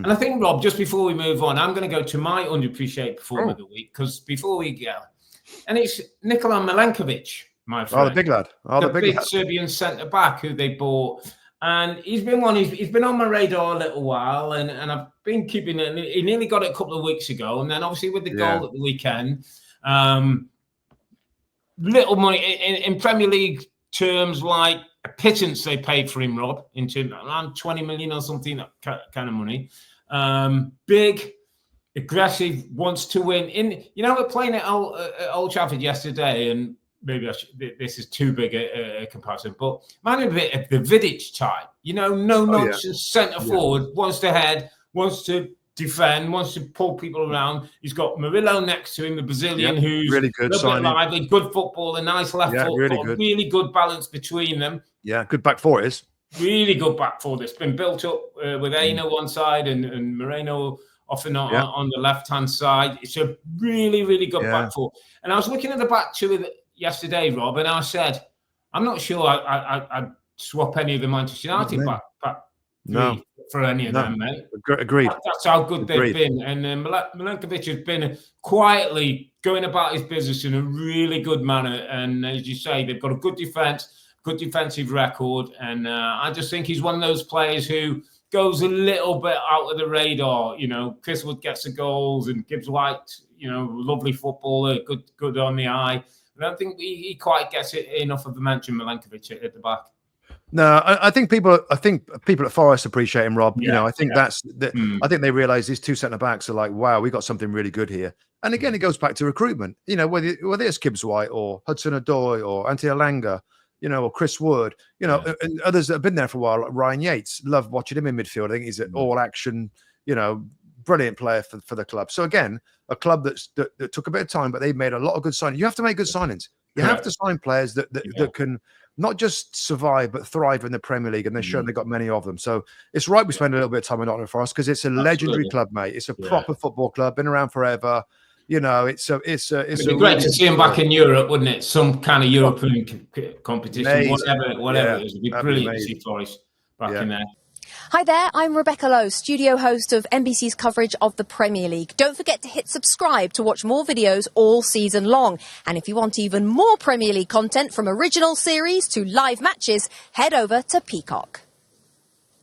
And I think, Rob, just before we move on, I'm going to go to my underappreciated performer of the week, because before we go, and it's Nikola Milenkovic, my friend. Oh, the big lad. The big Serbian centre-back who they bought. And he's been on my radar a little while, and I've been keeping it. He nearly got it a couple of weeks ago, and then obviously with the goal at the weekend, little money in Premier League terms, like a pittance they paid for him, Rob, into around 20 million or something, that kind of money. Big, aggressive, wants to win. We're playing at Old Trafford yesterday, and maybe this is too big a comparison, but man, a bit of the Vidic type, no nonsense centre forward, wants to head, wants to defend, wants to pull people around. He's got Murillo next to him, the Brazilian, who's really good, lively, good football, a nice left foot, really good balance between them. Yeah, good back four is. Really good back four. That's been built up with Aina one side and Moreno often on the left-hand side. It's a really, really good back four. And I was looking at the back two yesterday, Rob, and I said, I'm not sure I'd swap any of the Manchester United back three for any of them, mate. Agreed. That's how good they've been. And Milenkovic has been quietly going about his business in a really good manner. And as you say, they've got a good defence, good defensive record. And I just think he's one of those players who goes a little bit out of the radar. Chris Wood gets the goals, and Gibbs White, lovely footballer, good on the eye. I don't think he quite gets enough of a mention, Milenkovic, at the back. No, I think people at Forest appreciate him, Rob. I think I think they realise these two centre backs are like, wow, we got something really good here. And again, it goes back to recruitment. Whether it's Gibbs White or Hudson-Odoi or Ante Alanga, or Chris Wood, and others that have been there for a while, like Ryan Yates. Love watching him in midfield. I think he's an all-action, brilliant player for the club. So again, a club that took a bit of time, but they've made a lot of good signings. You have to make good signings. You have to sign players that can not just survive, but thrive in the Premier League, and they've shown they've got many of them. So it's right we spend a little bit of time in Nottingham Forest, because it's a legendary club, mate. It's a proper football club, been around forever. It'd be great to see him back in Europe, wouldn't it? Some kind of European competition, amazing. whatever it is. It'd be brilliant to see Forest back in there. Hi there, I'm Rebecca Lowe, studio host of NBC's coverage of the Premier League. Don't forget to hit subscribe to watch more videos all season long. And if you want even more Premier League content, from original series to live matches, head over to Peacock.